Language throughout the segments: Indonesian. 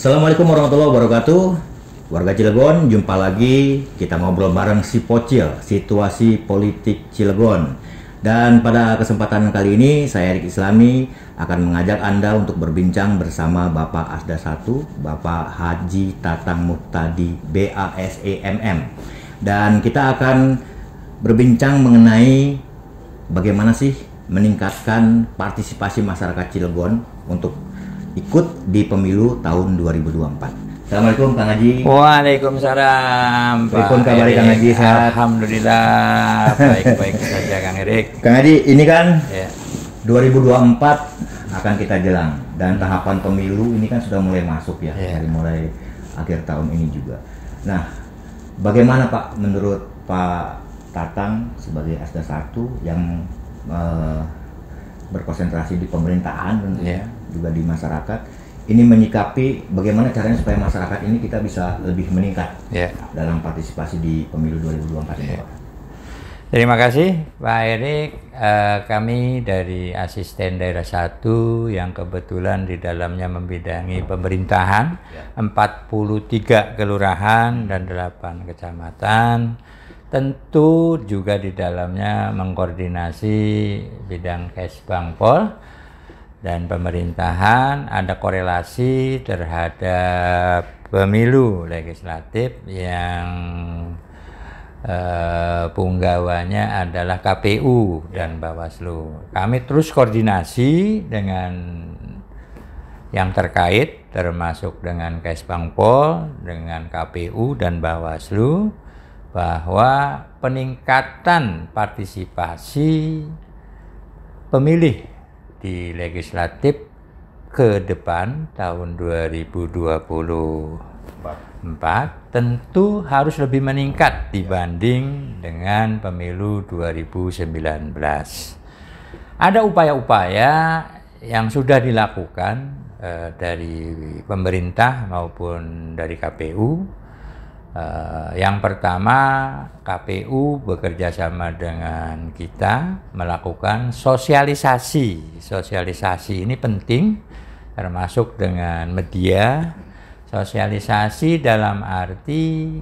Assalamualaikum warahmatullahi wabarakatuh. Warga Cilegon, jumpa lagi. Kita ngobrol bareng si Pocil, situasi politik Cilegon. Dan pada kesempatan kali ini, saya Erik Islami akan mengajak Anda untuk berbincang bersama Bapak Asda 1, Bapak Haji Tatang Muhtadi BASEMM. Dan kita akan berbincang mengenai bagaimana sih meningkatkan partisipasi masyarakat Cilegon untuk ikut di pemilu tahun 2024. Assalamualaikum Kang Haji. Waalaikumsalam. Waalaikumsalam kabar Kang Haji, sehat? Alhamdulillah baik-baik saja Kang Erik. Kang Haji, ini kan Ya. 2024 akan kita jelang dan tahapan pemilu ini kan sudah mulai masuk ya, dari mulai akhir tahun ini juga. Nah, bagaimana Pak menurut Pak Tatang sebagai Asda 1 yang berkonsentrasi di pemerintahan tentunya, juga di masyarakat, ini menyikapi bagaimana caranya supaya masyarakat ini kita bisa lebih meningkat dalam partisipasi di pemilu 2024 ini, Pak? Terima kasih Pak Erik. Kami dari Asisten Daerah 1 yang kebetulan di dalamnya membidangi pemerintahan, 43 kelurahan dan 8 kecamatan. Tentu juga di dalamnya mengkoordinasi bidang Kesbangpol dan pemerintahan, ada korelasi terhadap pemilu legislatif yang punggawanya adalah KPU dan Bawaslu. Kami terus koordinasi dengan yang terkait, termasuk dengan Kesbangpol, dengan KPU dan Bawaslu, bahwa peningkatan partisipasi pemilih di legislatif ke depan tahun 2024 tentu harus lebih meningkat dibanding dengan pemilu 2019. Ada upaya-upaya yang sudah dilakukan dari pemerintah maupun dari KPU. Yang pertama, KPU bekerja sama dengan kita melakukan sosialisasi. Sosialisasi ini penting, termasuk dengan media. Sosialisasi dalam arti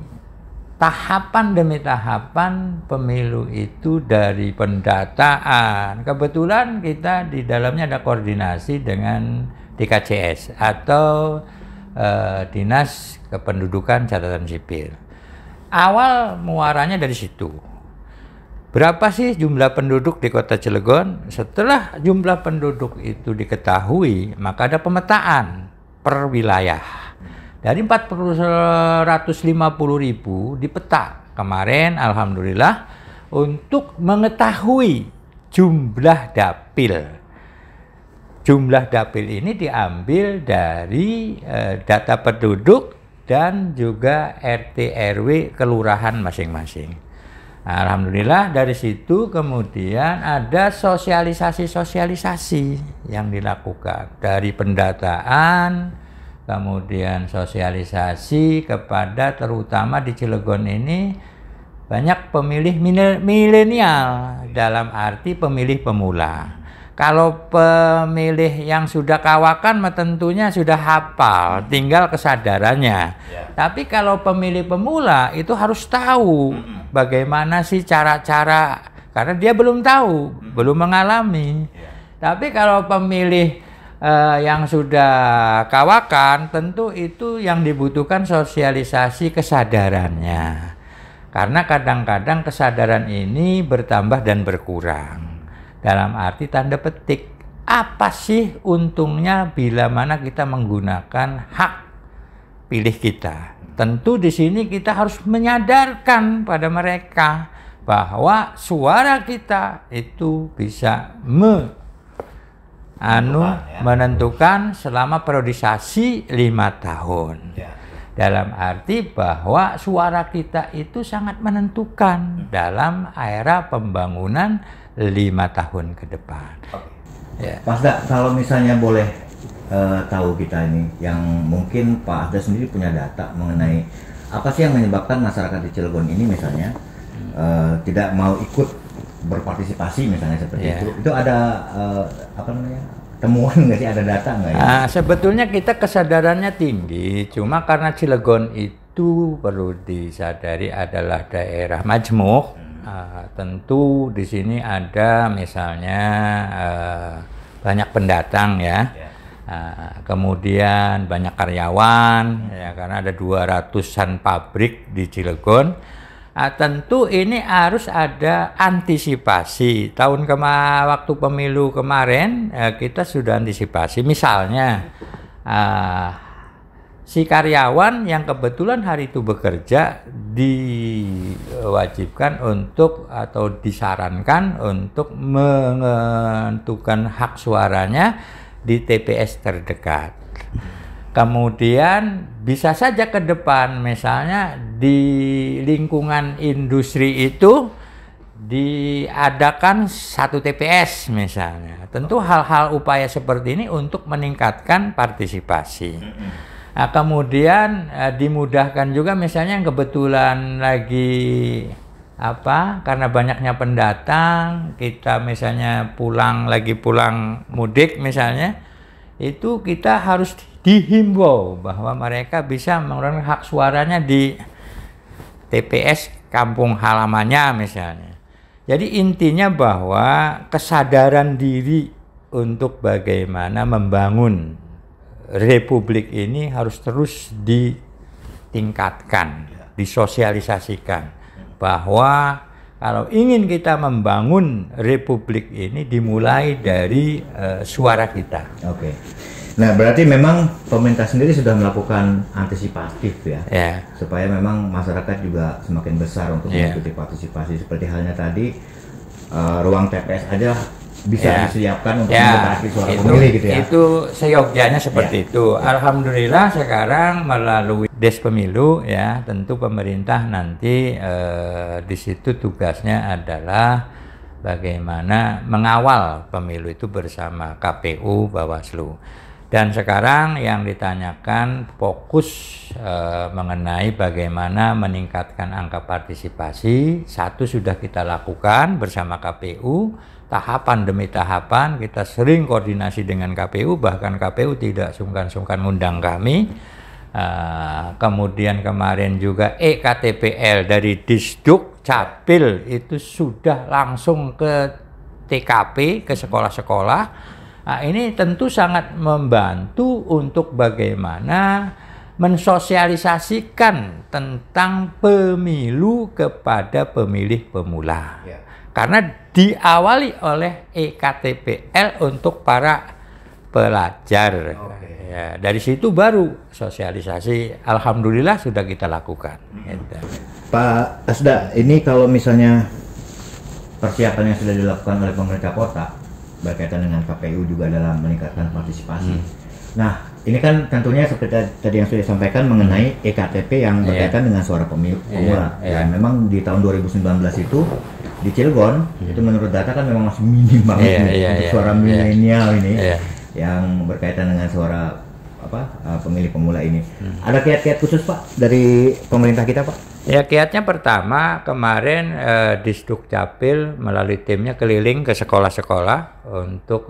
tahapan demi tahapan pemilu itu dari pendataan. Kebetulan kita di dalamnya ada koordinasi dengan DKCS atau Dinas Kependudukan Catatan Sipil. Awal muaranya dari situ. Berapa sih jumlah penduduk di Kota Cilegon? Setelah jumlah penduduk itu diketahui, maka ada pemetaan per wilayah. Dari 450.000 dipeta kemarin, alhamdulillah, untuk mengetahui jumlah dapil. Jumlah dapil ini diambil dari data penduduk dan juga RT RW kelurahan masing-masing. Alhamdulillah dari situ kemudian ada sosialisasi yang dilakukan dari pendataan, kemudian sosialisasi kepada terutama di Cilegon ini banyak pemilih milenial dalam arti pemilih pemula. Kalau pemilih yang sudah kawakan tentunya sudah hafal, tinggal kesadarannya. Tapi kalau pemilih pemula itu harus tahu bagaimana sih cara-cara, karena dia belum tahu, belum mengalami. Tapi kalau pemilih yang sudah kawakan, tentu itu yang dibutuhkan sosialisasi kesadarannya. Karena kadang-kadang kesadaran ini bertambah dan berkurang. Dalam arti tanda petik, apa sih untungnya bila mana kita menggunakan hak pilih kita? Tentu di sini kita harus menyadarkan pada mereka bahwa suara kita itu bisa menentukan selama periodisasi 5 tahun. Dalam arti bahwa suara kita itu sangat menentukan dalam era pembangunan 5 tahun ke depan. Pak Asda, kalau misalnya boleh tahu kita ini, yang mungkin Pak Asda sendiri punya data mengenai apa sih yang menyebabkan masyarakat di Cilegon ini misalnya tidak mau ikut berpartisipasi misalnya seperti itu ada temuan nggak sih, ada data nggak ya? Sebetulnya kita kesadarannya tinggi, cuma karena Cilegon itu perlu disadari adalah daerah majmuk. Tentu di sini ada misalnya banyak pendatang ya. Kemudian banyak karyawan ya, karena ada 200-an pabrik di Cilegon. Tentu ini harus ada antisipasi. Waktu pemilu kemarin kita sudah antisipasi. Misalnya si karyawan yang kebetulan hari itu bekerja diwajibkan untuk atau disarankan untuk menentukan hak suaranya di TPS terdekat. Kemudian bisa saja ke depan misalnya di lingkungan industri itu diadakan satu TPS misalnya. Tentu hal-hal upaya seperti ini untuk meningkatkan partisipasi. Kemudian dimudahkan juga misalnya yang kebetulan lagi karena banyaknya pendatang, kita misalnya pulang mudik misalnya, itu kita harus dihimbau bahwa mereka bisa menggunakan hak suaranya di TPS kampung halamannya misalnya. Jadi intinya bahwa kesadaran diri untuk bagaimana membangun Republik ini harus terus ditingkatkan, disosialisasikan. Bahwa kalau ingin kita membangun Republik ini dimulai dari suara kita. Oke. Nah, berarti memang pemerintah sendiri sudah melakukan antisipatif ya, supaya memang masyarakat juga semakin besar untuk mengikuti partisipasi. Seperti halnya tadi, ruang TPS aja bisa disiapkan untuk membatasi suara pemilih gitu ya. Itu seyogyanya seperti itu. Alhamdulillah sekarang melalui Des Pemilu ya, tentu pemerintah nanti di situ tugasnya adalah bagaimana mengawal pemilu itu bersama KPU, Bawaslu. Dan sekarang yang ditanyakan fokus mengenai bagaimana meningkatkan angka partisipasi. Satu sudah kita lakukan bersama KPU, tahapan demi tahapan kita sering koordinasi dengan KPU, bahkan KPU tidak sungkan-sungkan ngundang kami. Kemudian kemarin juga EKTPL dari Disduk Capil itu sudah langsung ke TKP, ke sekolah-sekolah. Ini tentu sangat membantu untuk bagaimana mensosialisasikan tentang pemilu kepada pemilih pemula. Karena diawali oleh EKTPL untuk para pelajar. Ya, dari situ baru sosialisasi, alhamdulillah sudah kita lakukan. Pak Asda, ini kalau misalnya persiapan yang sudah dilakukan oleh pemerintah kota berkaitan dengan KPU juga dalam meningkatkan partisipasi. Nah, ini kan tentunya seperti tadi yang sudah disampaikan mengenai EKTP yang berkaitan dengan suara pemula. Dan memang di tahun 2019 itu di Cilegon itu menurut data kan memang masih minim banget untuk suara milenial ini yang berkaitan dengan suara pemilih pemula ini. Ada kiat-kiat khusus Pak dari pemerintah kita Pak? Ya, kiatnya pertama kemarin Disduk Capil melalui timnya keliling ke sekolah-sekolah untuk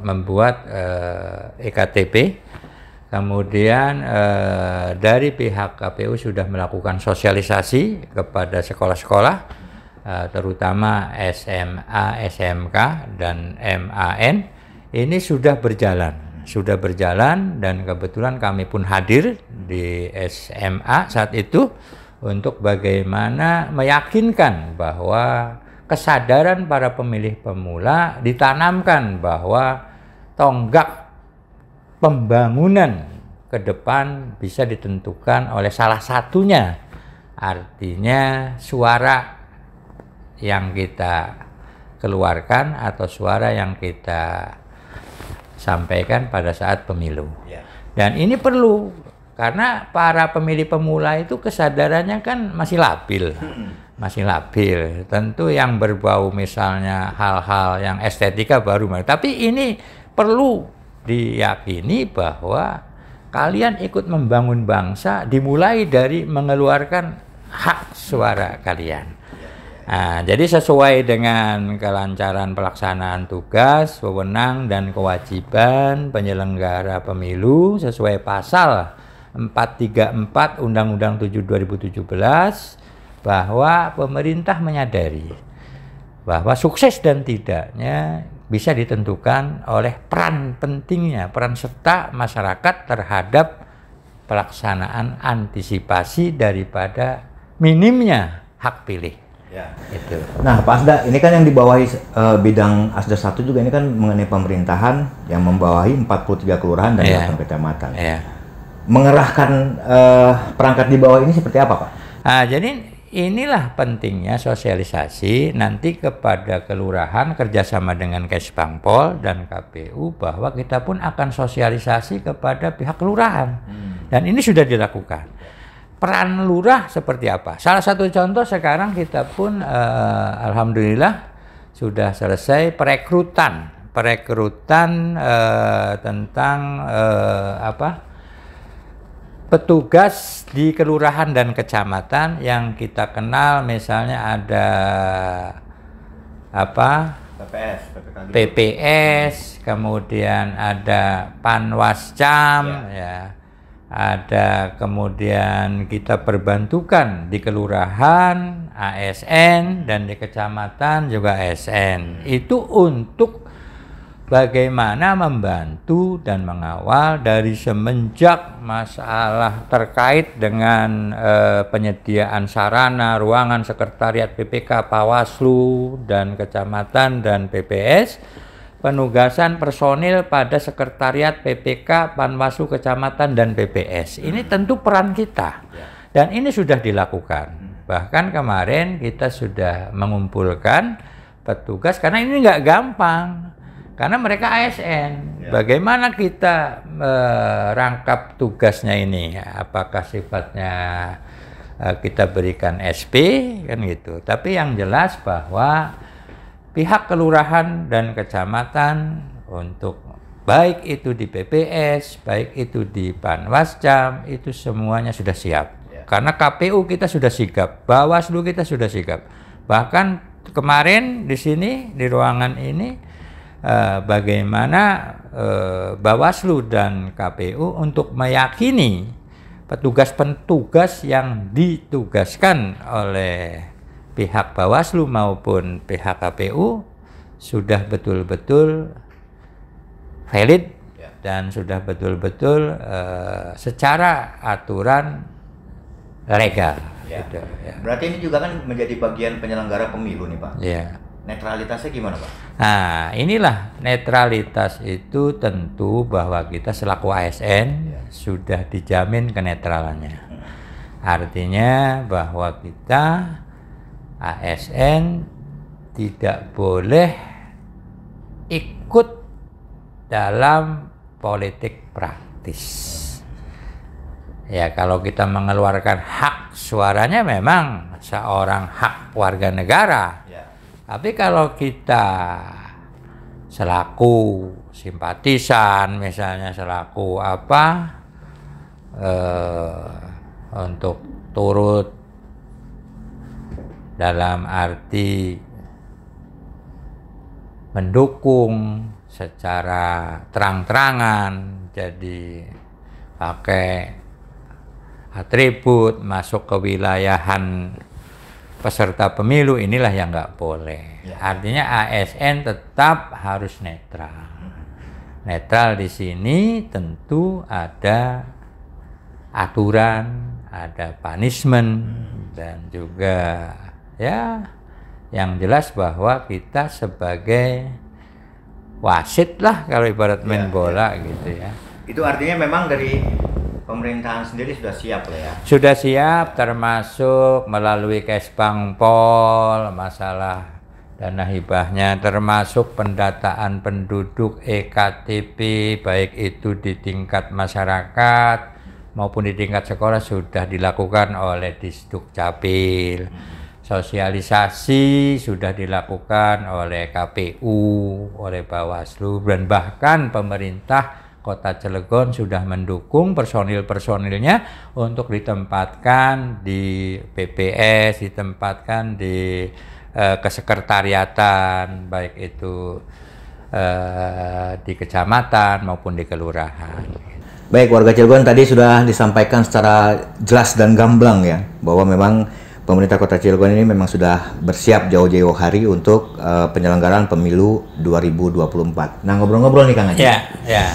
membuat EKTP. Kemudian dari pihak KPU sudah melakukan sosialisasi kepada sekolah-sekolah, terutama SMA, SMK, dan MAN. Ini sudah berjalan dan kebetulan kami pun hadir di SMA saat itu untuk bagaimana meyakinkan bahwa kesadaran para pemilih pemula ditanamkan bahwa tonggak pembangunan ke depan bisa ditentukan oleh salah satunya, artinya suara yang kita keluarkan atau suara yang kita sampaikan pada saat pemilu. Dan ini perlu, karena para pemilih pemula itu kesadarannya kan masih labil. Tentu yang berbau misalnya hal-hal yang estetika baru. Tapi ini perlu diyakini bahwa kalian ikut membangun bangsa dimulai dari mengeluarkan hak suara kalian. Nah, jadi sesuai dengan kelancaran pelaksanaan tugas, wewenang, dan kewajiban penyelenggara pemilu sesuai pasal 434 Undang-Undang 7 2017 bahwa pemerintah menyadari bahwa sukses dan tidaknya bisa ditentukan oleh peran pentingnya, peran serta masyarakat terhadap pelaksanaan antisipasi daripada minimnya hak pilih. Ya. Itu. Nah, Pak Asda, ini kan yang dibawahi bidang Asda 1 juga ini kan mengenai pemerintahan yang membawahi 43 kelurahan dan 8 kecamatan. Mengerahkan perangkat di bawah ini seperti apa, Pak? Nah, jadi inilah pentingnya sosialisasi nanti kepada kelurahan kerjasama dengan Kesbangpol dan KPU bahwa kita pun akan sosialisasi kepada pihak kelurahan. Dan ini sudah dilakukan. Peran lurah seperti apa? Salah satu contoh sekarang kita pun alhamdulillah sudah selesai perekrutan tentang petugas di kelurahan dan kecamatan yang kita kenal, misalnya ada PPS, kemudian ada Panwascam, ada kemudian kita perbantukan di kelurahan ASN dan di kecamatan juga ASN. Itu untuk bagaimana membantu dan mengawal dari semenjak masalah terkait dengan penyediaan sarana, ruangan sekretariat PPK, Bawaslu dan kecamatan dan PPS, penugasan personil pada sekretariat PPK, Panwaslu, kecamatan dan PPS. Ini tentu peran kita. Dan ini sudah dilakukan. Bahkan kemarin kita sudah mengumpulkan petugas karena ini nggak gampang. Karena mereka ASN. Bagaimana kita merangkap tugasnya ini? Apakah sifatnya kita berikan SP kan gitu. Tapi yang jelas bahwa pihak kelurahan dan kecamatan untuk baik itu di PPS, baik itu di Panwascam, itu semuanya sudah siap. Karena KPU kita sudah sigap, Bawaslu kita sudah sigap. Bahkan kemarin di sini, di ruangan ini, bagaimana Bawaslu dan KPU untuk meyakini petugas-petugas yang ditugaskan oleh pihak Bawaslu maupun pihak KPU sudah betul-betul valid dan sudah betul-betul secara aturan legal. Gitu, Berarti ini juga kan menjadi bagian penyelenggara pemilu nih, Pak. Netralitasnya gimana, Pak? Nah, inilah netralitas itu tentu bahwa kita selaku ASN sudah dijamin kenetralannya. Artinya bahwa kita ASN tidak boleh ikut dalam politik praktis. Ya, kalau kita mengeluarkan hak suaranya memang seorang hak warga negara. Tapi kalau kita selaku simpatisan, misalnya selaku untuk turut dalam arti mendukung secara terang-terangan, jadi pakai atribut masuk ke wilayahan peserta pemilu, inilah yang nggak boleh. Artinya ASN tetap harus netral. Netral di sini tentu ada aturan, ada punishment, dan juga yang jelas bahwa kita sebagai wasit lah kalau ibarat main bola gitu ya. Itu artinya memang dari pemerintahan sendiri sudah siap lah ya? Sudah siap, termasuk melalui Kesbangpol, masalah dana hibahnya, termasuk pendataan penduduk EKTP, baik itu di tingkat masyarakat maupun di tingkat sekolah sudah dilakukan oleh Disdukcapil. Sosialisasi sudah dilakukan oleh KPU, oleh Bawaslu, dan bahkan pemerintah Kota Cilegon sudah mendukung personil-personilnya untuk ditempatkan di PPS, ditempatkan di kesekretariatan, baik itu di kecamatan maupun di kelurahan. Baik, warga Cilegon tadi sudah disampaikan secara jelas dan gamblang ya, bahwa memang pemerintah Kota Cilegon ini memang sudah bersiap jauh-jauh hari untuk penyelenggaraan pemilu 2024. Nah, ngobrol-ngobrol nih Kang Haji. Ya.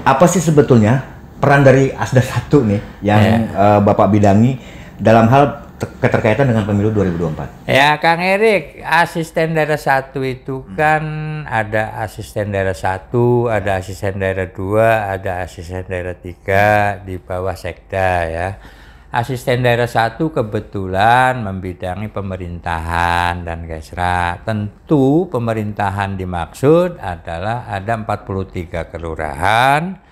Apa sih sebetulnya peran dari Asda 1 nih yang Bapak bidangi dalam hal keterkaitan dengan pemilu 2024? Ya, Kang Erik, asisten daerah 1 itu kan ada asisten daerah 1, ada asisten daerah 2, ada asisten daerah 3 di bawah sekda ya. Asisten daerah 1 kebetulan membidangi pemerintahan dan Kesra. Tentu pemerintahan dimaksud adalah ada 43 kelurahan,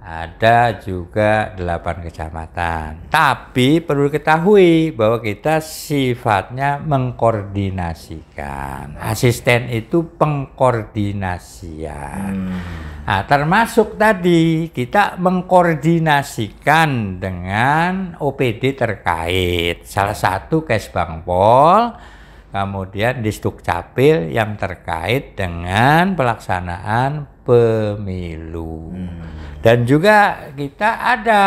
ada juga 8 kecamatan. Tapi perlu diketahui bahwa kita sifatnya mengkoordinasikan. Asisten itu pengkoordinasian. Nah, termasuk tadi kita mengkoordinasikan dengan OPD terkait. Salah satu Kesbangpol, kemudian Disdukcapil yang terkait dengan pelaksanaan pemilu. Dan juga kita ada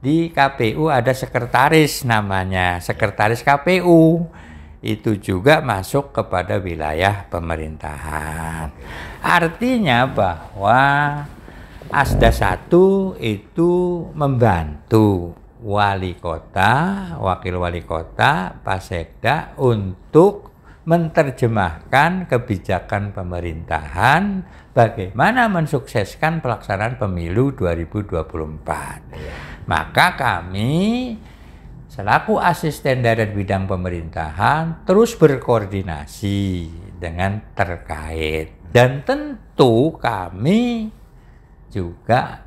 di KPU ada sekretaris namanya, sekretaris KPU. Itu juga masuk kepada wilayah pemerintahan. Artinya bahwa Asda 1 itu membantu wali kota, wakil wali kota, Pak Sekda untuk menerjemahkan kebijakan pemerintahan bagaimana mensukseskan pelaksanaan pemilu 2024. Maka kami selaku asisten daerah bidang pemerintahan terus berkoordinasi dengan terkait. Dan tentu kami juga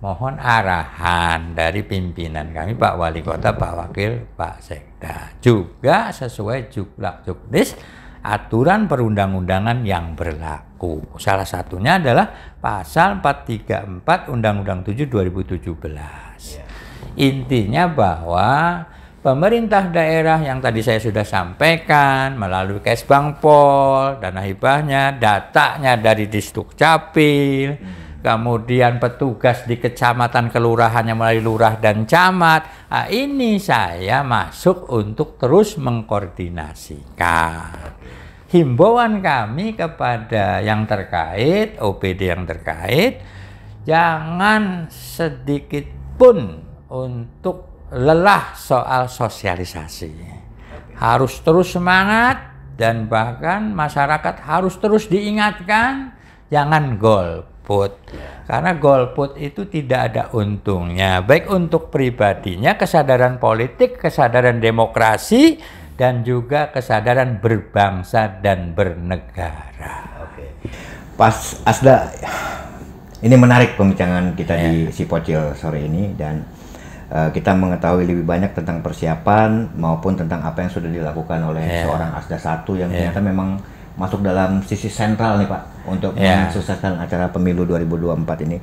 mohon arahan dari pimpinan kami, Pak Wali Kota, Pak Wakil, Pak Sekda. Juga sesuai juklak-juknis aturan perundang-undangan yang berlaku. Salah satunya adalah pasal 434 Undang-Undang 7 2017. Intinya bahwa pemerintah daerah yang tadi saya sudah sampaikan melalui Kesbangpol, dana hibahnya, datanya dari Disdukcapil, kemudian petugas di kecamatan kelurahannya melalui lurah dan camat. Nah, ini saya masuk untuk terus mengkoordinasikan. Himbauan kami kepada yang terkait, OPD yang terkait, jangan sedikit pun untuk lelah soal sosialisasi. Harus terus semangat dan bahkan masyarakat harus terus diingatkan jangan golput. Karena golput itu tidak ada untungnya. Baik untuk pribadinya, kesadaran politik, kesadaran demokrasi, dan juga kesadaran berbangsa dan bernegara. Pas Asda, ini menarik pembicaraan kita di Sipocil sore ini, dan kita mengetahui lebih banyak tentang persiapan maupun tentang apa yang sudah dilakukan oleh seorang Asda 1 yang ternyata memang masuk dalam sisi sentral nih Pak untuk mensukseskan acara pemilu 2024 ini.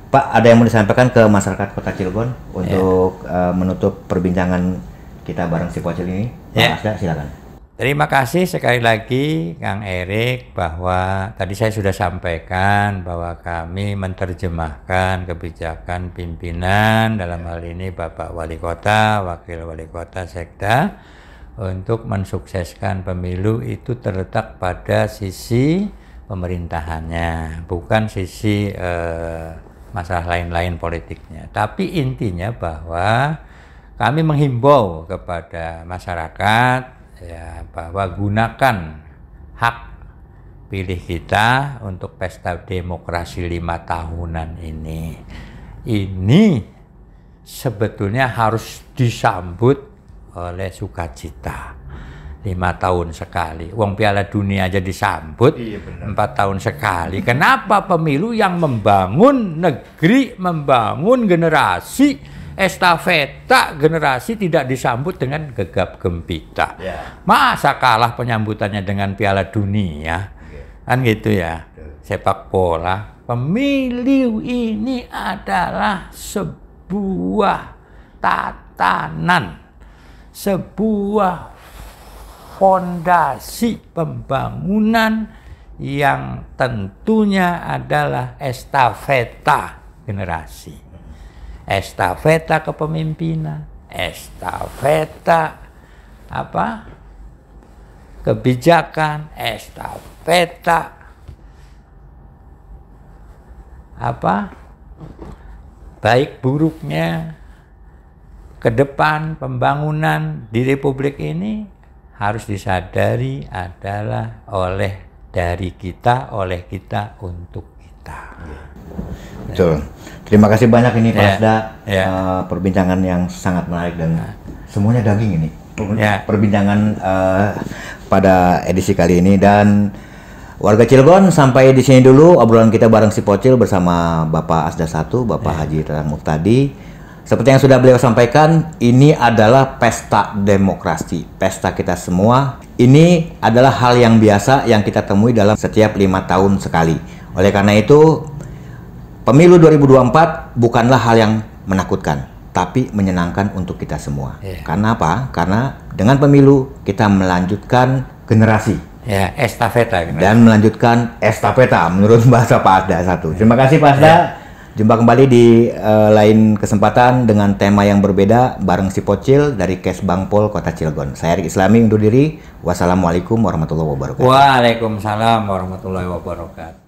Pak, ada yang mau disampaikan ke masyarakat Kota Cilegon untuk menutup perbincangan kita bareng Sipocil ini? Pak Asda, silakan. Terima kasih sekali lagi Kang Erik, bahwa tadi saya sudah sampaikan bahwa kami menerjemahkan kebijakan pimpinan, dalam hal ini Bapak Wali Kota, Wakil Wali Kota, Sekda, untuk mensukseskan pemilu itu terletak pada sisi pemerintahannya, bukan sisi masalah lain-lain politiknya. Tapi intinya bahwa kami menghimbau kepada masyarakat ya, bahwa gunakan hak pilih kita untuk pesta demokrasi 5 tahunan ini. Ini sebetulnya harus disambut oleh sukacita. 5 tahun sekali. Uang Piala Dunia aja disambut 4 tahun sekali. Kenapa pemilu yang membangun negeri, membangun generasi, estafeta generasi tidak disambut dengan gegap gempita? Masa kalah penyambutannya dengan Piala Dunia? Kan gitu ya. Sepak bola Pemilu ini adalah sebuah tatanan, sebuah fondasi pembangunan yang tentunya adalah estafeta generasi, estafeta kepemimpinan, estafeta kebijakan, estafeta baik buruknya ke depan pembangunan di Republik ini harus disadari adalah dari kita, oleh kita, untuk kita. Betul. Terima kasih banyak ini Pak Asda, perbincangan yang sangat menarik dan semuanya daging ini. Perbincangan pada edisi kali ini, dan warga Cilegon, sampai di sini dulu obrolan kita bareng si Pocil bersama Bapak Asda 1, Bapak Haji Radang Muftadi. Seperti yang sudah beliau sampaikan, ini adalah pesta demokrasi, pesta kita semua. Ini adalah hal yang biasa yang kita temui dalam setiap 5 tahun sekali. Oleh karena itu, pemilu 2024 bukanlah hal yang menakutkan, tapi menyenangkan untuk kita semua. Karena apa? Karena dengan pemilu kita melanjutkan generasi. Estafeta. Dan melanjutkan estafeta menurut bahasa Pak Asda 1. Terima kasih Pak Asda. Jumpa kembali di lain kesempatan dengan tema yang berbeda bareng si Pocil dari Kesbangpol Kota Cilegon. Saya Erik Islami undur diri. Wassalamualaikum warahmatullahi wabarakatuh. Waalaikumsalam warahmatullahi wabarakatuh.